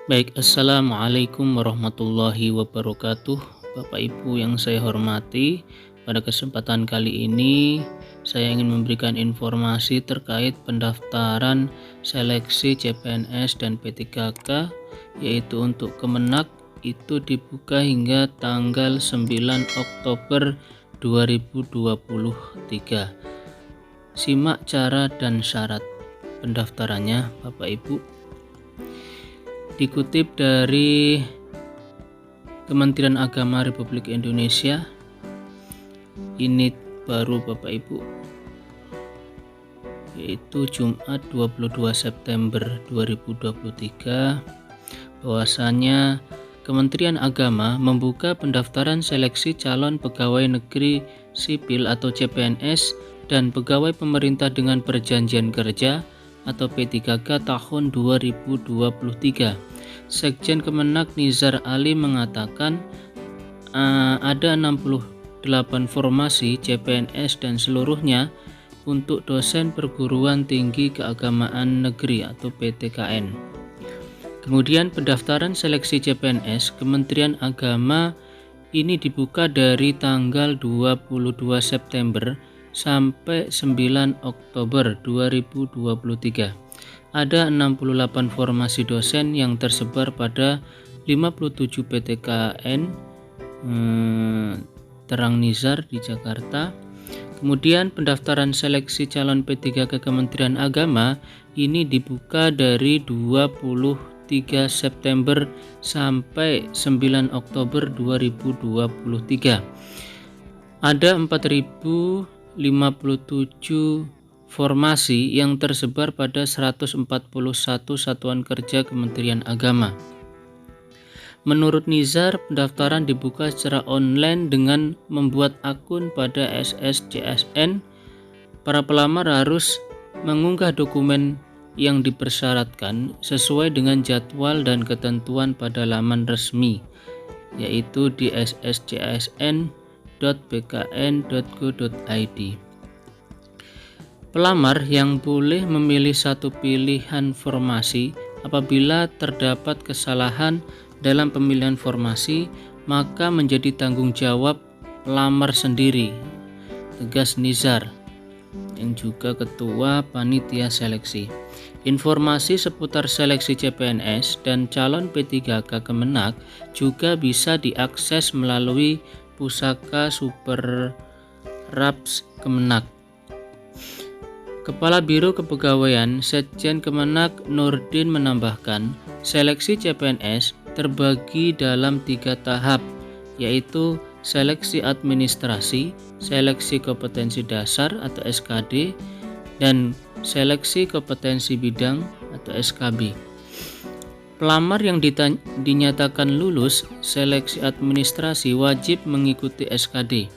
Baik, Assalamualaikum warahmatullahi wabarakatuh. Bapak Ibu yang saya hormati, pada kesempatan kali ini saya ingin memberikan informasi terkait pendaftaran seleksi CPNS dan P3K, yaitu untuk Kemenak itu dibuka hingga tanggal 9 Oktober 2023. Simak cara dan syarat pendaftarannya Bapak Ibu. Dikutip dari Kementerian Agama Republik Indonesia, ini baru Bapak Ibu, yaitu Jumat 22 September 2023, bahwasanya Kementerian Agama membuka pendaftaran seleksi calon pegawai negeri sipil atau CPNS dan pegawai pemerintah dengan perjanjian kerja atau P3K tahun 2023. Sekjen Kemenak Nizar Ali mengatakan ada 68 formasi CPNS dan seluruhnya untuk dosen perguruan tinggi keagamaan negeri atau PTKN. Kemudian pendaftaran seleksi CPNS Kementerian Agama ini dibuka dari tanggal 22 September sampai 9 Oktober 2023. Ada 68 formasi dosen yang tersebar pada 57 PTKN Terang Nizar di Jakarta. Kemudian pendaftaran seleksi calon P3K Kementerian Agama ini dibuka dari 23 September sampai 9 Oktober 2023. Ada 4.057 formasi yang tersebar pada 141 satuan kerja Kementerian Agama. Menurut Nizar, pendaftaran dibuka secara online dengan membuat akun pada SSCSN. Para pelamar harus mengunggah dokumen yang dipersyaratkan sesuai dengan jadwal dan ketentuan pada laman resmi, yaitu di sscsn.bkn.go.id. Pelamar yang boleh memilih satu pilihan formasi. Apabila terdapat kesalahan dalam pemilihan formasi, maka menjadi tanggung jawab pelamar sendiri, tegas Nizar, yang juga ketua panitia seleksi. Informasi seputar seleksi CPNS dan calon P3K Kemenak juga bisa diakses melalui Pusaka Super Raps Kemenak. Kepala Biro Kepegawaian Sekjen Kemenak Nurdin menambahkan, seleksi CPNS terbagi dalam 3 tahap, yaitu seleksi administrasi, seleksi kompetensi dasar atau SKD, dan seleksi kompetensi bidang atau SKB. Pelamar yang dinyatakan lulus seleksi administrasi wajib mengikuti SKD.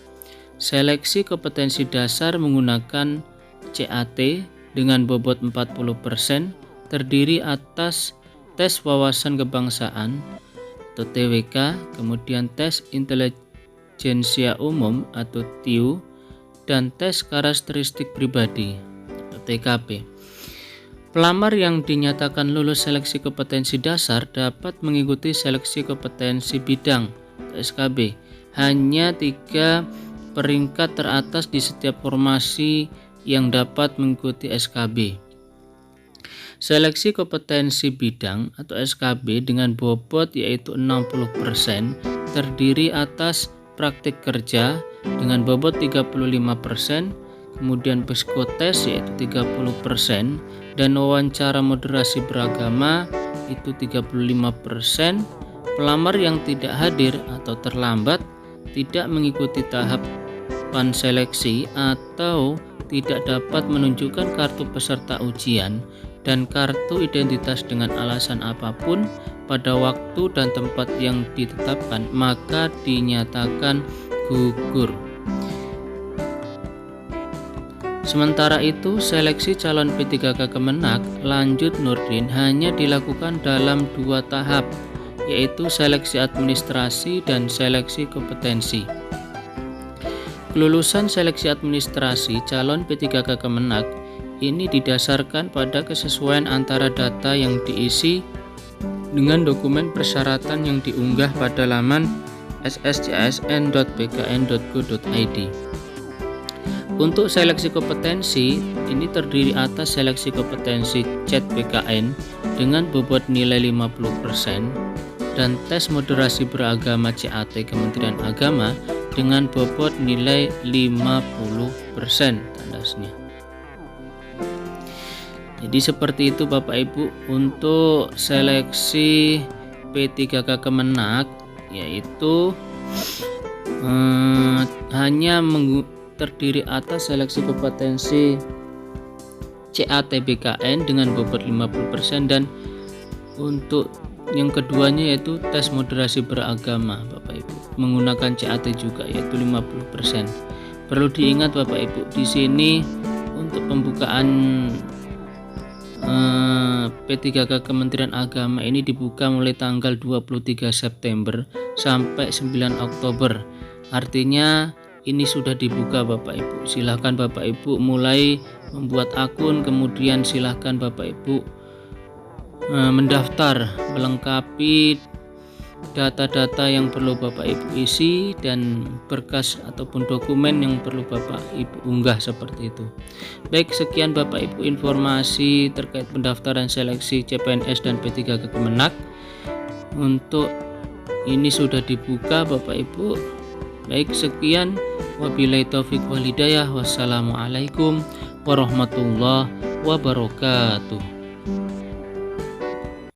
Seleksi kompetensi dasar menggunakan CAT dengan bobot 40%, terdiri atas tes wawasan kebangsaan atau TWK, kemudian tes intelijensia umum atau TIU, dan tes karakteristik pribadi atau TKP. Pelamar yang dinyatakan lulus seleksi kompetensi dasar dapat mengikuti seleksi kompetensi bidang atau SKB. Hanya 3 peringkat teratas di setiap formasi yang dapat mengikuti SKB. Seleksi kompetensi bidang atau SKB dengan bobot yaitu 60% terdiri atas praktik kerja dengan bobot 35%, kemudian psikotes yaitu 30%, dan wawancara moderasi beragama itu 35%. Pelamar yang tidak hadir atau terlambat, tidak mengikuti tahapan seleksi atau tidak dapat menunjukkan kartu peserta ujian dan kartu identitas dengan alasan apapun pada waktu dan tempat yang ditetapkan, maka dinyatakan gugur. Sementara itu, seleksi calon P3K Kemenak lanjut Nurdin hanya dilakukan dalam 2 tahap, yaitu seleksi administrasi dan seleksi kompetensi. Kelulusan seleksi administrasi calon P3K Kemenak ini didasarkan pada kesesuaian antara data yang diisi dengan dokumen persyaratan yang diunggah pada laman sscsn.bkn.go.id. Untuk seleksi kompetensi, ini terdiri atas seleksi kompetensi CET BKN dengan bobot nilai 50% dan tes moderasi beragama CAT Kementerian Agama dengan bobot nilai 50% tandasnya. Jadi seperti itu Bapak Ibu untuk seleksi P3K Kemenak, yaitu hanya terdiri atas seleksi kompetensi CAT BKN dengan bobot 50% dan untuk yang keduanya yaitu tes moderasi beragama Bapak Ibu menggunakan CAT juga yaitu 50%. Perlu diingat Bapak Ibu, di sini untuk pembukaan P3K Kementerian Agama ini dibuka mulai tanggal 23 September sampai 9 Oktober. Artinya ini sudah dibuka Bapak Ibu. Silahkan Bapak Ibu mulai membuat akun, kemudian silahkan Bapak Ibu mendaftar, melengkapi data-data yang perlu Bapak Ibu isi dan berkas ataupun dokumen yang perlu Bapak Ibu unggah seperti itu. Baik, sekian Bapak Ibu informasi terkait pendaftaran seleksi CPNS dan P3K Kemenak. Untuk ini sudah dibuka Bapak Ibu. Baik, sekian, wabillahi taufik wal hidayah. Wassalamualaikum warahmatullahi wabarakatuh.